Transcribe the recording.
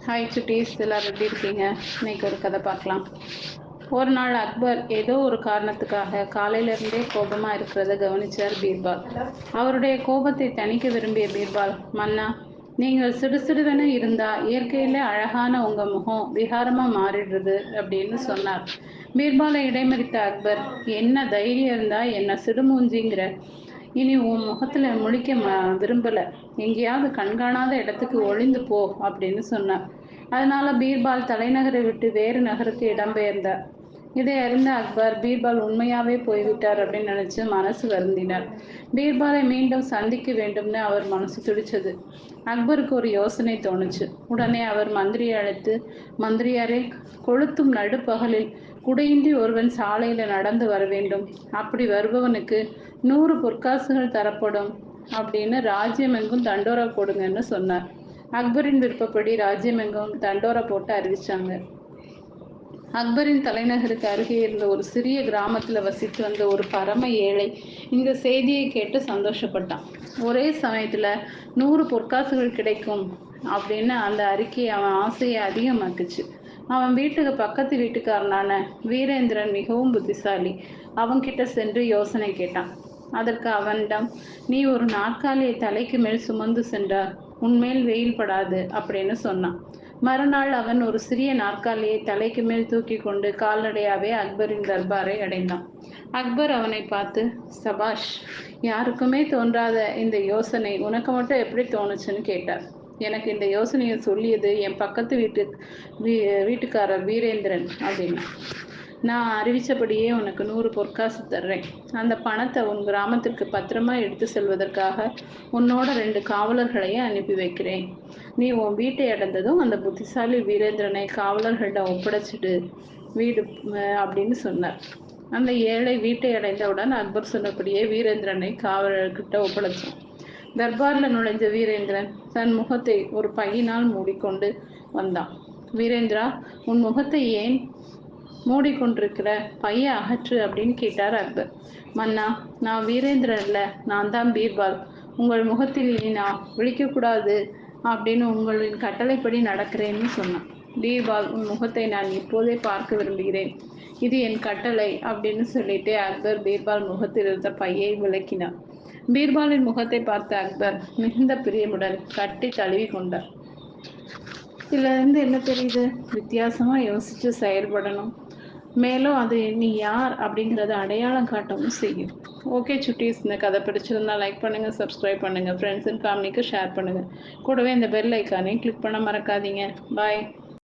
Hi சுட்டீஸ், எல்லாரும் எப்படி இருக்கீங்க? இன்னைக்கு ஒரு கதை பார்க்கலாம். ஒரு நாள் அக்பர் ஏதோ ஒரு காரணத்துக்காக காலையிலிருந்தே கோபமாக இருக்கிறத கவனிச்சார் பீர்பால். அவருடைய கோபத்தை தணிக்க விரும்பிய பீர்பால், மன்னா, நீங்கள் சிடுசிடுவென இருந்தா இயற்கையில அழகான உங்க முகம் விகாரமாக மாறிடுறது அப்படின்னு சொன்னார். பீர்பாலை இடைமறித்த அக்பர், என்ன தைரியம் இருந்தா என்ன சிடுமூஞ்சிங்கிற, இனி உன் முகத்துல முழிக்க விரும்பல, எங்கேயாவது கண்காணாத இடத்துக்கு ஒளிந்து போ அப்படின்னு சொன்னார். அதனால பீர்பால் தலைநகரை விட்டு வேறு நகருக்கு இடம்பெயர்ந்தார். இதை அறிந்த அக்பர், பீர்பால் உண்மையாவே போய்விட்டார் அப்படின்னு நினைச்சு மனசு வருந்தினார். பீர்பாலை மீண்டும் சந்திக்க வேண்டும்னு அவர் மனசு துடிச்சது. அக்பருக்கு ஒரு யோசனை தோணுச்சு. உடனே அவர் மந்திரியை அழைத்து, மந்திரியாரே, கொளுத்தும் நடுப்பகலில் குடையின்றி ஒருவன் சாலையில நடந்து வர வேண்டும். அப்படி வருபவனுக்கு 100 பொற்காசுகள் தரப்படும் அப்படின்னு ராஜ்யமெங்கும் தண்டோரா போடுங்கன்னு சொன்னார். அக்பரின் விருப்பப்படி ராஜ்யமெங்கும் தண்டோரா போட்டு அறிவிச்சாங்க. அக்பரின் தலைநகருக்கு அருகே இருந்த ஒரு சிறிய கிராமத்தில் வசித்து வந்த ஒரு பரம ஏழை இந்த செய்தியை கேட்டு சந்தோஷப்பட்டான். ஒரே சமயத்தில் 100 பொற்காசுகள் கிடைக்கும் அப்படின்னு அந்த அறிக்கை அவன் ஆசையை அதிகமாக்குச்சு. அவன் வீட்டுக்கு பக்கத்து வீட்டுக்காரனான வீரேந்திரன் மிகவும் புத்திசாலி. அவன்கிட்ட சென்று யோசனை கேட்டான். அதற்கு அவனிடம், நீ ஒரு நாற்காலியை தலைக்கு மேல் சுமந்து சென்றால் உன்மேல் வெயில் படாது அப்படின்னு சொன்னான். மறுநாள் அவன் ஒரு சிறிய நாற்காலியை தலைக்கு மேல் தூக்கி கொண்டு கால்நடையாவே அக்பரின் தர்பாரை அடைந்தான். அக்பர் அவனை பார்த்து, சபாஷ், யாருக்குமே தோன்றாத இந்த யோசனை உனக்கு மட்டும் எப்படி தோணுச்சுன்னு கேட்டார். எனக்கு இந்த யோசனையை சொல்லியது என் பக்கத்து வீட்டுக்காரர் வீரேந்திரன் அப்படின்னா. நான் அறிவிச்சபடியே உனக்கு 100 பொற்காசு தர்றேன். அந்த பணத்தை உன் கிராமத்திற்கு பத்திரமா எடுத்து செல்வதற்காக உன்னோட 2 காவலர்களையும் அனுப்பி வைக்கிறேன். நீ உன் வீட்டை அடைந்ததும் அந்த புத்திசாலி வீரேந்திரனை காவலர்களிட ஒப்படைச்சிடு வீடு அப்படின்னு சொன்னார். அந்த ஏழை வீட்டை அடைந்தவுடன் அக்பர் சொன்னபடியே வீரேந்திரனை காவலர்கிட்ட ஒப்படைச்சான். தர்பாரில் நுழைஞ்ச வீரேந்திரன் தன் முகத்தை ஒரு பையினால் மூடிக்கொண்டு வந்தான். வீரேந்திரா, உன் முகத்தை ஏன் மூடிக்கொண்டிருக்கிற? பைய அகற்று அப்படின்னு கேட்டார் அக்பர். மன்னா, நான் வீரேந்திரன் இல்லை, நான் தான் பீர்பால். உங்கள் முகத்தில் இனி நான் விழிக்கக்கூடாது அப்படின்னு உங்களின் கட்டளைப்படி நடக்கிறேன்னு சொன்னான். பீர்பால், உன் முகத்தை நான் இப்போதே பார்க்க விரும்புகிறேன். இது என் கட்டளை அப்படின்னு சொல்லிட்டு அக்பர் பீர்பால் முகத்தில் இருந்த பையை விளக்கினார். பீர்பாலின் முகத்தை பார்த்த அக்பர் மிகுந்த பிரியமுடன் கட்டி தழுவி கொண்டார். இதுல இருந்து என்ன தெரியுது? வித்தியாசமா யோசிச்சு செயல்படணும். மேலும் அது நீ யார் அப்படிங்கிறத அடையாளம் காட்டவும் செய்யும். ஓகே சுட்டீஸ், இந்த கதை பிடிச்சிருந்தா லைக் பண்ணுங்க, சப்ஸ்கிரைப் பண்ணுங்க, ஃப்ரெண்ட்ஸ் அண்ட் ஃபேமிலிக்கு ஷேர் பண்ணுங்க. கூடவே இந்த பெல் ஐக்கானையும் கிளிக் பண்ண மறக்காதீங்க. பாய்.